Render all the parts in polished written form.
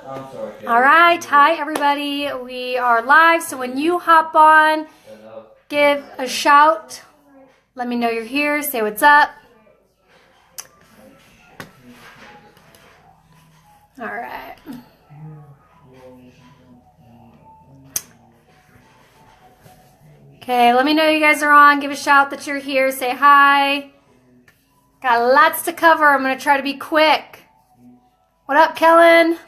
All right, hi everybody. We are live, so when you hop on, give a shout. Let me know you're here. Say what's up. All right. Okay, let me know you guys are on. Give a shout that you're here. Say hi. Got lots to cover. I'm going to try to be quick. What up, Kellen?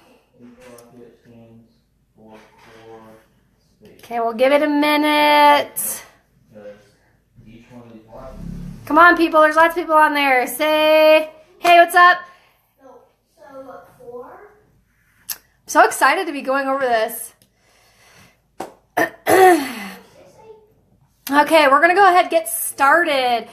Okay, we'll give it a minute. Come on, people. There's lots of people on there. Say, hey, what's up? I'm so excited to be going over this. Okay, we're going to go ahead and get started.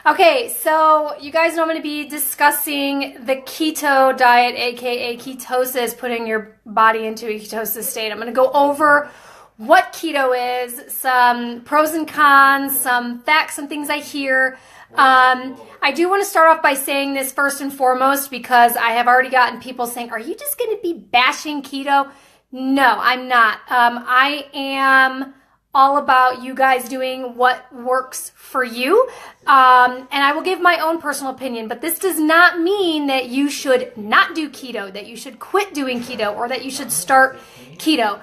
Okay, so you guys know I'm going to be discussing the keto diet, aka ketosis, putting your body into a ketosis state. I'm going to go over what keto is, some pros and cons, some facts, some things I hear. I do want to start off by saying this first and foremost because I have already gotten people saying, are you just going to be bashing keto? No, I'm not. I am all about you guys doing what works for you. And I will give my own personal opinion, but this does not mean that you should not do keto, that you should quit doing keto, or that you should start keto.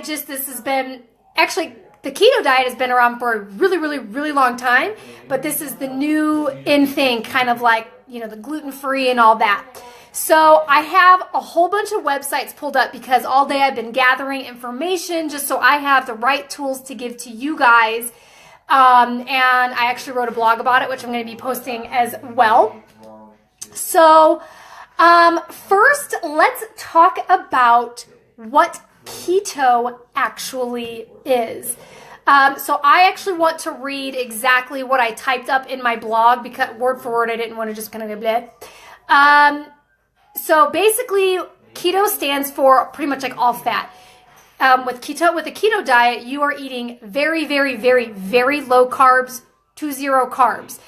This has been, actually, the keto diet has been around for a really, really, really long time, but this is the new in thing, kind of like, the gluten-free and all that. So I have a whole bunch of websites pulled up because all day I've been gathering information just so I have the right tools to give to you guys. And I actually wrote a blog about it, which I'm going to be posting as well. So first, let's talk about what keto actually is. So I actually want to read exactly what I typed up in my blog because word for word, I didn't want to just kind of go bleh. So basically, keto stands for pretty much like all fat. With the keto diet, you are eating very, very, very, very low carbs to zero carbs.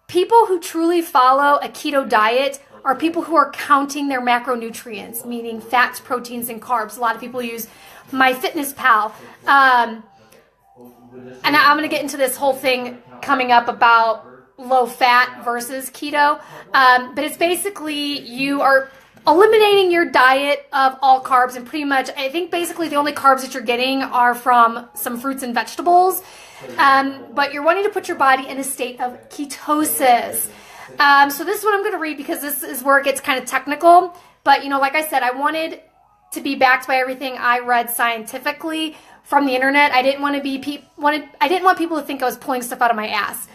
People who truly follow a keto diet are people who are counting their macronutrients, meaning fats, proteins, and carbs. A lot of people use MyFitnessPal. And I'm going to get into this whole thing coming up about low fat versus keto. But it's basically you are eliminating your diet of all carbs, and pretty much, I think basically the only carbs that you're getting are from some fruits and vegetables. But you're wanting to put your body in a state of ketosis. So this is what I'm going to read because this is where it gets kind of technical. But, like I said, I wanted to be backed by everything I read scientifically from the internet. I didn't want people to think I was pulling stuff out of my ass.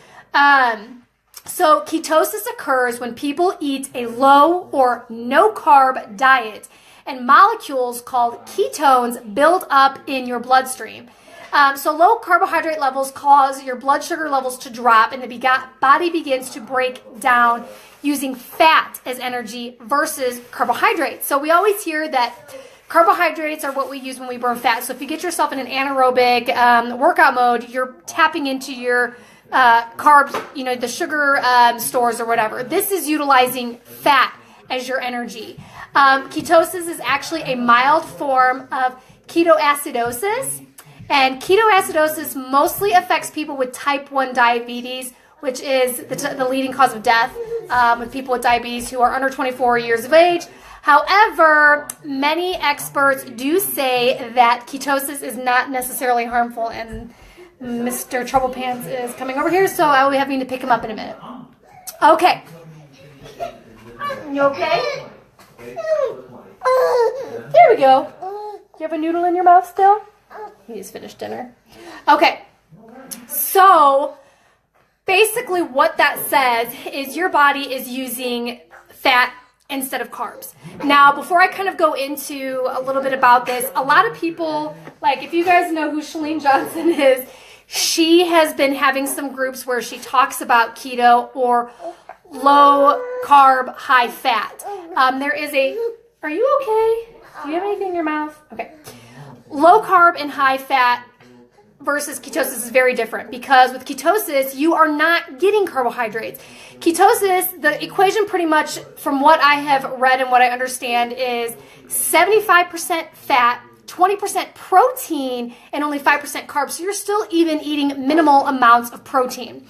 So ketosis occurs when people eat a low or no carb diet and molecules called ketones build up in your bloodstream. So low carbohydrate levels cause your blood sugar levels to drop and the body begins to break down using fat as energy versus carbohydrates. So we always hear that carbohydrates are what we use when we burn fat. So if you get yourself in an anaerobic workout mode, you're tapping into your carbs, the sugar stores or whatever. This is utilizing fat as your energy. Ketosis is actually a mild form of ketoacidosis. And ketoacidosis mostly affects people with type 1 diabetes, which is the leading cause of death with people with diabetes who are under 24 years of age. However, many experts do say that ketosis is not necessarily harmful, and Mr. Trouble Pants is coming over here, so I will be having to pick him up in a minute. Okay. You okay? There we go. You have a noodle in your mouth still? You just finished dinner. Okay. So, basically what that says is your body is using fat instead of carbs. Now, before I kind of go into a little bit about this, a lot of people, like if you guys know who Chalene Johnson is, she has been having some groups where she talks about keto or low carb, high fat. Are you okay? Do you have anything in your mouth? Okay. Low carb and high fat versus ketosis is very different, because with ketosis, you are not getting carbohydrates. Ketosis, the equation pretty much from what I have read and what I understand is 75% fat, 20% protein, and only 5% carbs. So you're still even eating minimal amounts of protein.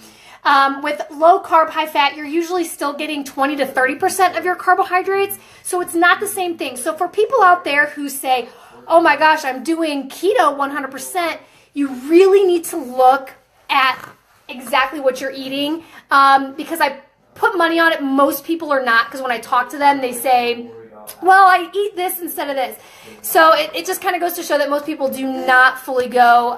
With low carb, high fat, you're usually still getting 20 to 30% of your carbohydrates. So it's not the same thing. So for people out there who say, oh my gosh, I'm doing keto 100%, you really need to look at exactly what you're eating, because I put money on it. Most people are not, because when I talk to them, they say, well, I eat this instead of this. So it just kind of goes to show that most people do not fully go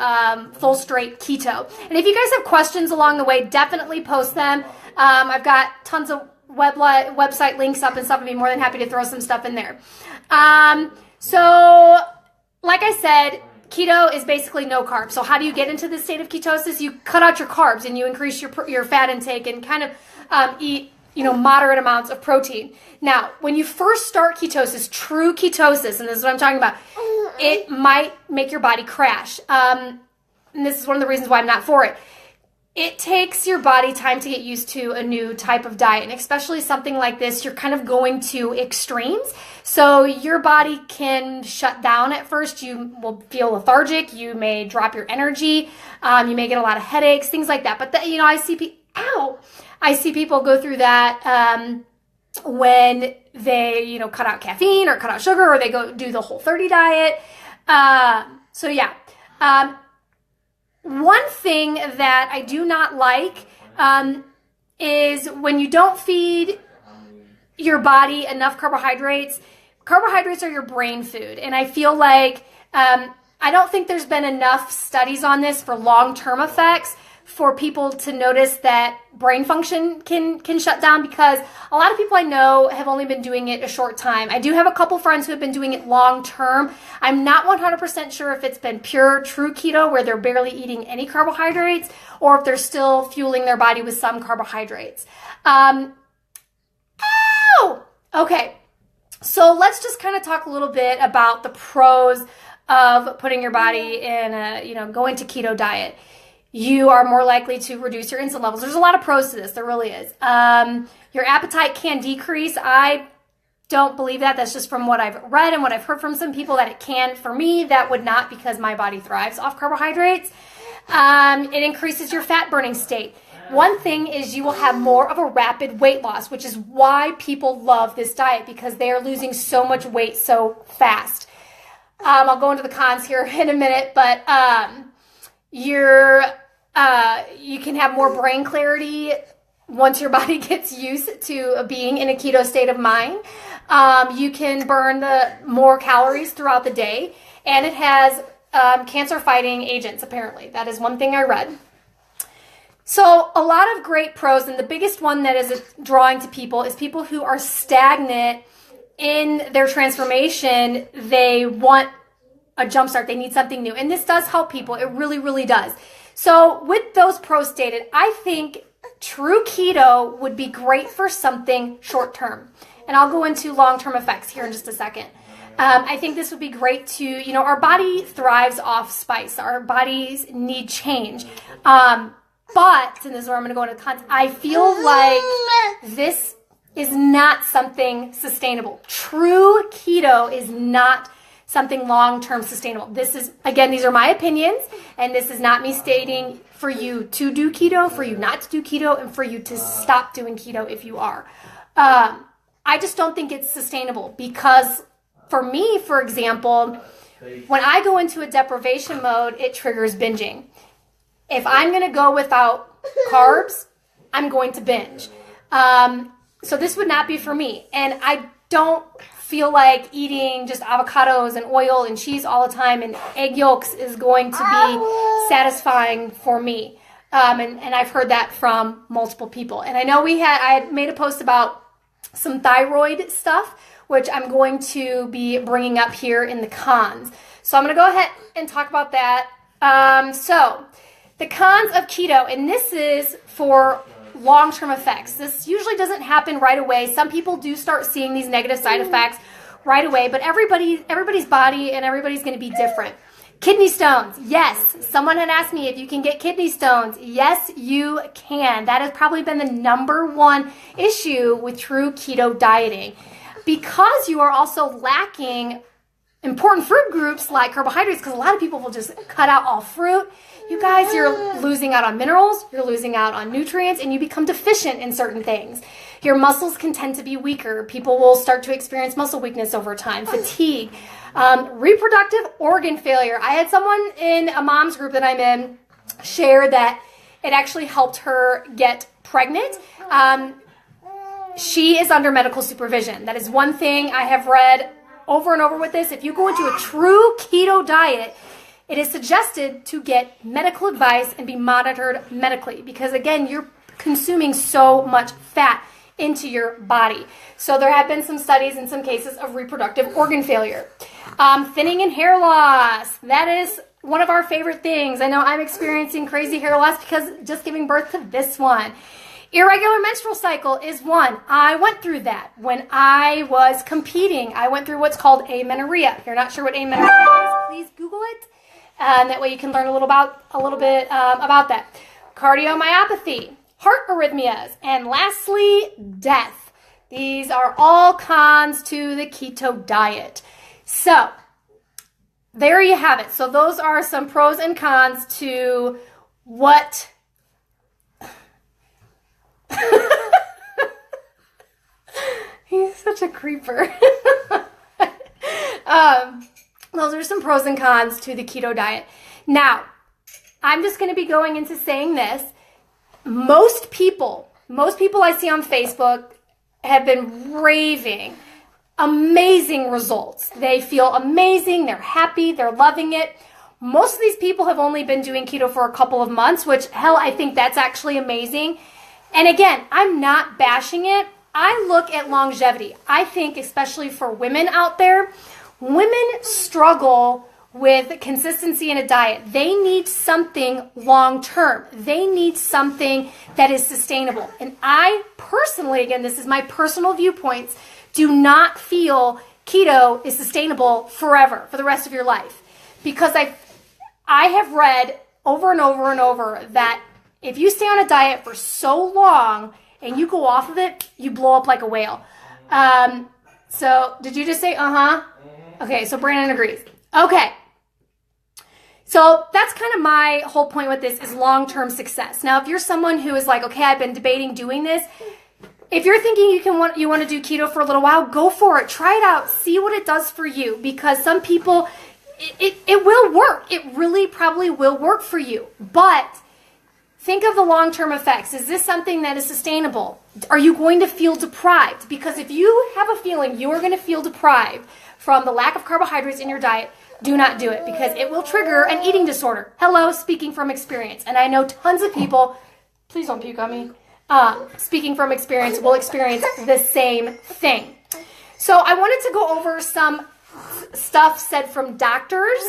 full straight keto. And if you guys have questions along the way, definitely post them. I've got tons of website links up and stuff. I'd be more than happy to throw some stuff in there. So like I said, keto is basically no carbs. So how do you get into this state of ketosis? You cut out your carbs and you increase your fat intake and kind of eat moderate amounts of protein. Now, when you first start ketosis, true ketosis, and this is what I'm talking about, it might make your body crash. And this is one of the reasons why I'm not for it. It takes your body time to get used to a new type of diet, and especially something like this, you're kind of going to extremes. So your body can shut down at first. You will feel lethargic. You may drop your energy. You may get a lot of headaches, things like that. But I see people go through that when they, cut out caffeine or cut out sugar, or they go do the Whole30 diet. So yeah. One thing that I do not like is when you don't feed your body enough carbohydrates. Carbohydrates are your brain food. And I feel like I don't think there's been enough studies on this for long-term effects for people to notice that brain function can shut down, because a lot of people I know have only been doing it a short time. I do have a couple friends who have been doing it long term. I'm not 100% sure if it's been pure, true keto where they're barely eating any carbohydrates, or if they're still fueling their body with some carbohydrates. Okay, so let's just kind of talk a little bit about the pros of putting your body in a, going to keto diet. You are more likely to reduce your insulin levels. There's a lot of pros to this. There really is. Your appetite can decrease. I don't believe that. That's just from what I've read and what I've heard from some people that it can. For me, that would not, because my body thrives off carbohydrates. It increases your fat burning state. One thing is you will have more of a rapid weight loss, which is why people love this diet, because they are losing so much weight so fast. I'll go into the cons here in a minute, but you can have more brain clarity once your body gets used to being in a keto state of mind. You can burn more calories throughout the day, and it has cancer-fighting agents, apparently. That is one thing I read. So a lot of great pros, and the biggest one that is drawing to people is people who are stagnant in their transformation. They want a jumpstart. They need something new. And this does help people. It really, really does. So with those pros stated, I think true keto would be great for something short term. And I'll go into long-term effects here in just a second. I think this would be great to, our body thrives off spice. Our bodies need change. But, and this is where I'm going to go into cons, I feel like this is not something sustainable. True keto is not something long-term sustainable. This is, again, these are my opinions, and this is not me stating for you to do keto, for you not to do keto, and for you to stop doing keto if you are. I just don't think it's sustainable, because for me, for example, when I go into a deprivation mode, it triggers binging. If I'm going to go without carbs, I'm going to binge. So this would not be for me. And I don't feel like eating just avocados and oil and cheese all the time and egg yolks is going to be satisfying for me. And I've heard that from multiple people. And I know I had made a post about some thyroid stuff, which I'm going to be bringing up here in the cons. So I'm going to go ahead and talk about that. So the cons of keto, and this is for long-term effects. This usually doesn't happen right away. Some people do start seeing these negative side effects right away, but everybody's body and everybody's going to be different. Kidney stones. Yes. Someone had asked me if you can get kidney stones. Yes, you can. That has probably been the number one issue with true keto dieting, because you are also lacking important fruit groups like carbohydrates, because a lot of people will just cut out all fruit. You guys, you're losing out on minerals, you're losing out on nutrients, and you become deficient in certain things. Your muscles can tend to be weaker. People will start to experience muscle weakness over time, fatigue, reproductive organ failure. I had someone in a mom's group that I'm in share that it actually helped her get pregnant. She is under medical supervision. That is one thing I have read over and over with this. If you go into a true keto diet, it is suggested to get medical advice and be monitored medically, because again, you're consuming so much fat into your body. So there have been some studies in some cases of reproductive organ failure. Thinning and hair loss. That is one of our favorite things. I know I'm experiencing crazy hair loss because just giving birth to this one. Irregular menstrual cycle is one. I went through that when I was competing. I went through what's called amenorrhea. If you're not sure what amenorrhea is, please Google it. That way you can learn a little bit about that. Cardiomyopathy, heart arrhythmias, and lastly, death. These are all cons to the keto diet. So there you have it. So those are some pros and cons to what he's such a creeper. Those are some pros and cons to the keto diet. Now, I'm just going to be going into saying this. Most people I see on Facebook have been raving amazing results. They feel amazing. They're happy. They're loving it. Most of these people have only been doing keto for a couple of months, which, hell, I think that's actually amazing. And again, I'm not bashing it. I look at longevity. I think, especially for women out there, women struggle with consistency in a diet. They need something long-term. They need something that is sustainable. And I personally, again, this is my personal viewpoints, do not feel keto is sustainable forever, for the rest of your life. Because I have read over and over and over that if you stay on a diet for so long and you go off of it, you blow up like a whale. So did you just say, uh-huh? Okay, so Brandon agrees. Okay. So that's kind of my whole point with this, is long-term success. Now, if you're someone who is like, okay, I've been debating doing this, if you're thinking you want to do keto for a little while, go for it. Try it out. See what it does for you, because some people, it will work. It really probably will work for you. But think of the long-term effects. Is this something that is sustainable? Are you going to feel deprived? Because if you have a feeling you are going to feel deprived from the lack of carbohydrates in your diet, do not do it, because it will trigger an eating disorder. Hello, speaking from experience. And I know tons of people, please don't puke on me, speaking from experience, will experience the same thing. So I wanted to go over some stuff said from doctors.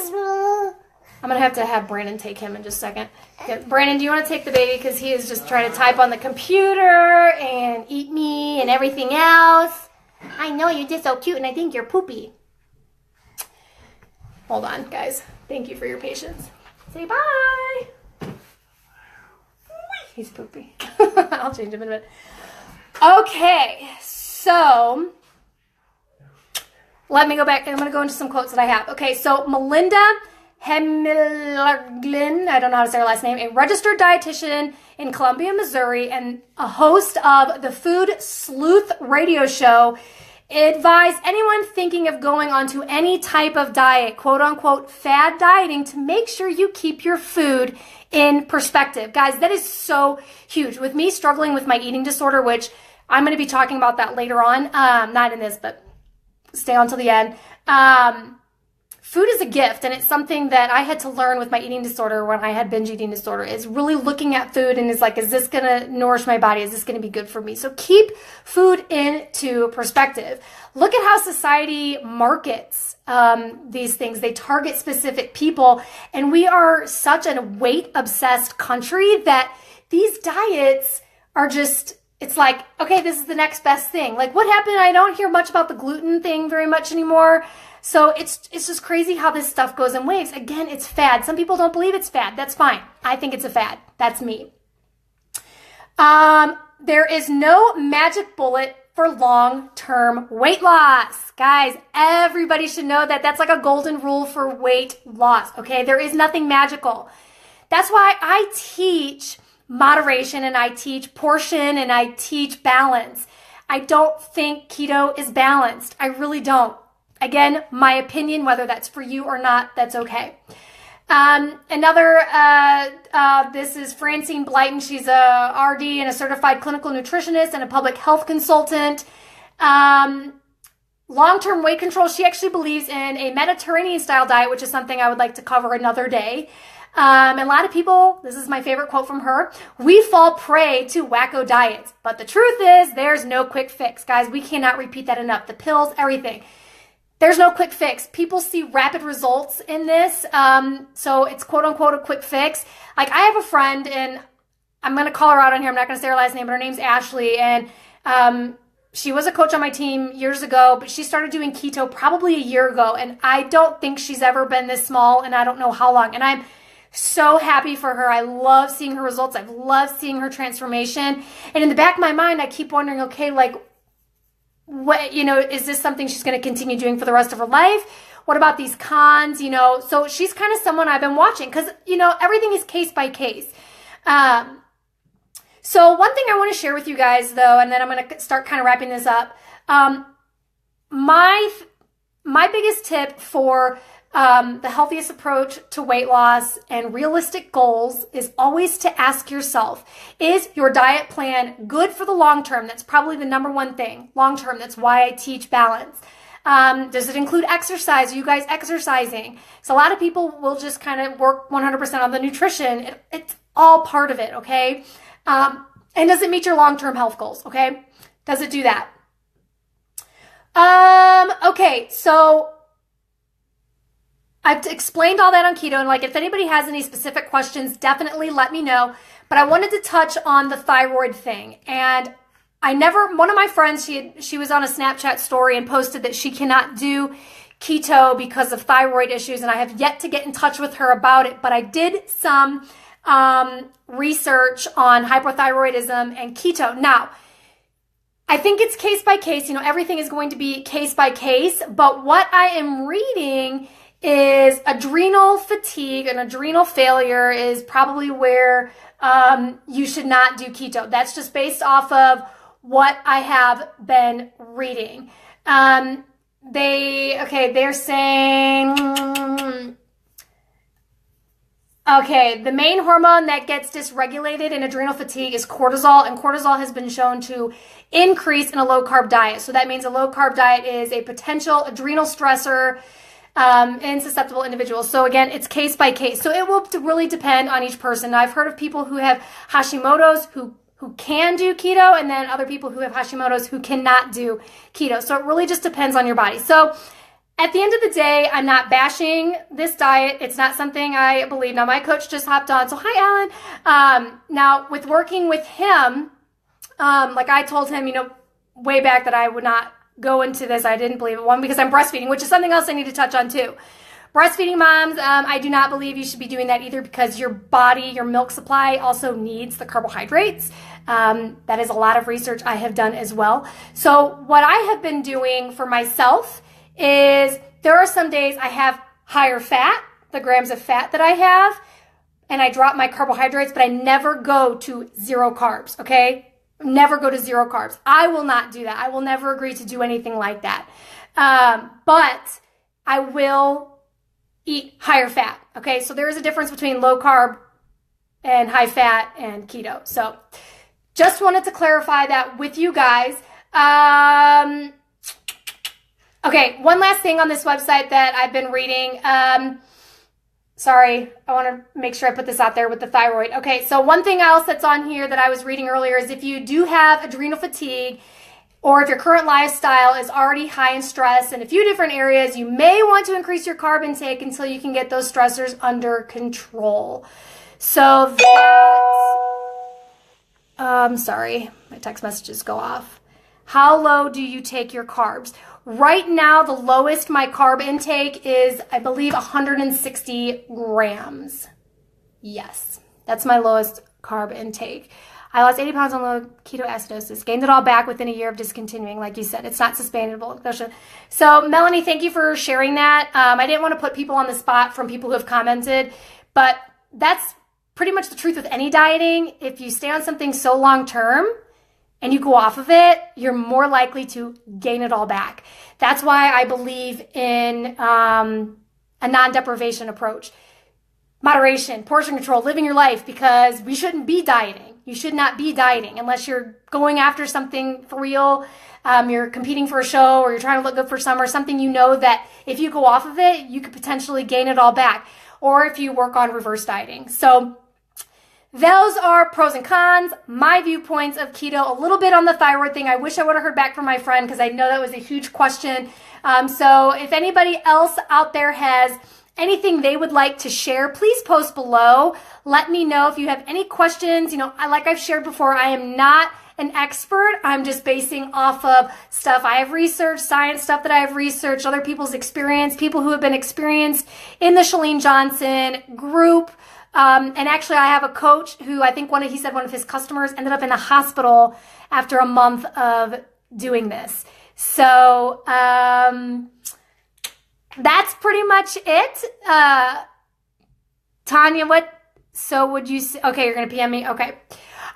I'm going to have Brandon take him in just a second. Okay, Brandon, do you want to take the baby? Because he is just trying to type on the computer and eat me and everything else. I know, you're just so cute, and I think you're poopy. Hold on, guys. Thank you for your patience. Say bye. He's poopy. I'll change him in a minute. Okay, so let me go back. I'm going to go into some quotes that I have. Okay, so Melinda Henman, I don't know how to say her last name, a registered dietitian in Columbia, Missouri, and a host of the Food Sleuth radio show, advised anyone thinking of going onto any type of diet, quote unquote, fad dieting, to make sure you keep your food in perspective. Guys, that is so huge. With me struggling with my eating disorder, which I'm going to be talking about that later on, not in this, but stay on till the end. Food is a gift, and it's something that I had to learn with my eating disorder when I had binge eating disorder, is really looking at food and is like, is this going to nourish my body? Is this going to be good for me? So keep food into perspective. Look at how society markets these things. They target specific people, and we are such a weight-obsessed country that these diets are just it's like, okay, this is the next best thing. Like, what happened? I don't hear much about the gluten thing very much anymore. So it's just crazy how this stuff goes in waves. Again, it's fad. Some people don't believe it's fad. That's fine. I think it's a fad. That's me. There is no magic bullet for long-term weight loss. Guys, everybody should know that. That's like a golden rule for weight loss, okay? There is nothing magical. That's why I teach moderation and I teach portion and I teach balance. I don't think keto is balanced. I really don't. Again, my opinion, whether that's for you or not, that's okay. This is Francine Blyton. She's a RD and a certified clinical nutritionist and a public health consultant. Long-term weight control, she actually believes in a Mediterranean style diet, which is something I would like to cover another day. And a lot of people, this is my favorite quote from her, we fall prey to wacko diets. But the truth is, there's no quick fix. Guys, we cannot repeat that enough. The pills, everything. There's no quick fix. People see rapid results in this. So it's quote unquote a quick fix. Like I have a friend and I'm going to call her out on here. I'm not going to say her last name, but her name's Ashley. And she was a coach on my team years ago, but she started doing keto probably a year ago. And I don't think she's ever been this small and I don't know how long. And I'm so happy for her. I love seeing her results. I've loved seeing her transformation. And in the back of my mind, I keep wondering, okay, like, what, is this something she's going to continue doing for the rest of her life? What about these cons? So she's kind of someone I've been watching because, everything is case by case. So one thing I want to share with you guys though, and then I'm going to start kind of wrapping this up. My biggest tip for the healthiest approach to weight loss and realistic goals is always to ask yourself, is your diet plan good for the long term? That's probably the number one thing, long term. That's why I teach balance. Does it include exercise? Are you guys exercising? So a lot of people will just kind of work 100% on the nutrition. It's all part of it, okay? And does it meet your long-term health goals, okay? Does it do that? Okay, so I've explained all that on keto, and like if anybody has any specific questions, definitely let me know. But I wanted to touch on the thyroid thing. And one of my friends, she was on a Snapchat story and posted that she cannot do keto because of thyroid issues, and I have yet to get in touch with her about it. But I did some research on hypothyroidism and keto. Now, I think it's case by case. Everything is going to be case by case. But what I am reading is adrenal fatigue and adrenal failure is probably where you should not do keto. That's just based off of what I have been reading. They're saying, the main hormone that gets dysregulated in adrenal fatigue is cortisol, and cortisol has been shown to increase in a low-carb diet. So that means a low-carb diet is a potential adrenal stressor in susceptible individuals. So again, it's case by case. So it will really depend on each person. Now, I've heard of people who have Hashimoto's who can do keto, and then other people who have Hashimoto's who cannot do keto. So it really just depends on your body. So at the end of the day, I'm not bashing this diet. It's not something I believe. Now, my coach just hopped on. So hi, Alan. Now, with working with him, like I told him, way back that I would not go into this. I didn't believe it. One, because I'm breastfeeding, which is something else I need to touch on too. Breastfeeding moms, I do not believe you should be doing that either because your body, your milk supply also needs the carbohydrates. That is a lot of research I have done as well. So what I have been doing for myself is there are some days I have higher fat, the grams of fat that I have, and I drop my carbohydrates, but I never go to zero carbs, okay? Never go to zero carbs. I will not do that. I will never agree to do anything like that. But I will eat higher fat, okay? So there is a difference between low carb and high fat and keto. So just wanted to clarify that with you guys. Okay, one last thing on this website that I've been reading. Sorry, I want to make sure I put this out there with the thyroid. Okay, so one thing else that's on here that I was reading earlier is if you do have adrenal fatigue or if your current lifestyle is already high in stress in a few different areas, you may want to increase your carb intake until you can get those stressors under control. So that's, sorry. my text messages go off. How low do you take your carbs? Right now, the lowest my carb intake is, I believe, 160 grams. Yes, that's my lowest carb intake. I lost 80 pounds on low ketoacidosis, gained it all back within a year of discontinuing. Like you said, it's not sustainable. So Melanie, thank you for sharing that. I didn't want to put people on the spot from people who have commented, but that's pretty much the truth with any dieting. If you stay on something so long term and you go off of it, you're more likely to gain it all back. That's why I believe in a non-deprivation approach. Moderation, portion control, living your life, because we shouldn't be dieting. You should not be dieting unless you're going after something for real. You're competing for a show, or you're trying to look good for summer, something you know that if you go off of it, you could potentially gain it all back. Or if you work on reverse dieting. So those are pros and cons, my viewpoints of keto, a little bit on the thyroid thing. I wish I would have heard back from my friend because I know that was a huge question. So if anybody else out there has anything they would like to share, please post below. Let me know if you have any questions. You know, like I've shared before, I am not an expert. I'm just basing off of stuff I have researched, science stuff that I have researched, other people's experience, people who have been experienced in the Chalene Johnson group. And actually, I have a coach who I think he said one of his customers ended up in the hospital after a month of doing this. So that's pretty much it. Tanya, would you say, okay, you're going to PM me? Okay.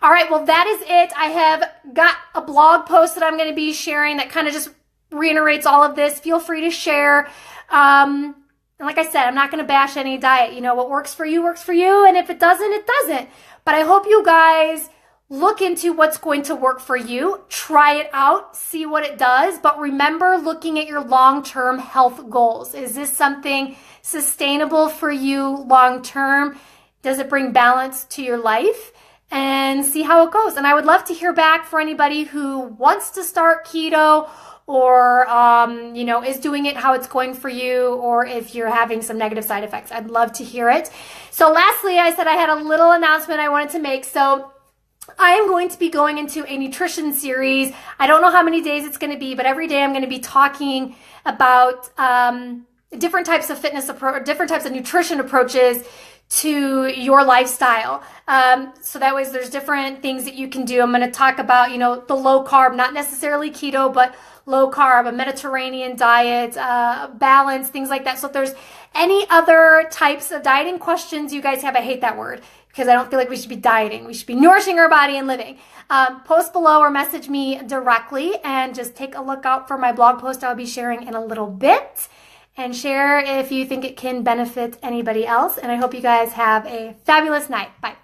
All right, well, that is it. I have got a blog post that I'm going to be sharing that kind of just reiterates all of this. Feel free to share. And like I said, I'm not going to bash any diet. You know, what works for you, and if it doesn't, it doesn't. But I hope you guys look into what's going to work for you. Try it out, see what it does. But remember, looking at your long-term health goals. Is this something sustainable for you long-term? Does it bring balance to your life? And see how it goes. And I would love to hear back for anybody who wants to start keto, or you know, is doing it, how it's going for you, or if you're having some negative side effects. I'd love to hear it. So lastly, I said I had a little announcement I wanted to make. So I am going to be going into a nutrition series. I don't know how many days it's going to be, but every day I'm going to be talking about different types of different types of nutrition approaches to your lifestyle. So that way there's different things that you can do. I'm going to talk about, you know, the low carb, not necessarily keto, but low carb, a Mediterranean diet, balance, things like that. So if there's any other types of dieting questions you guys have, I hate that word because I don't feel like we should be dieting. We should be nourishing our body and living. Post below or message me directly, and just take a look out for my blog post I'll be sharing in a little bit. And share if you think it can benefit anybody else. And I hope you guys have a fabulous night. Bye.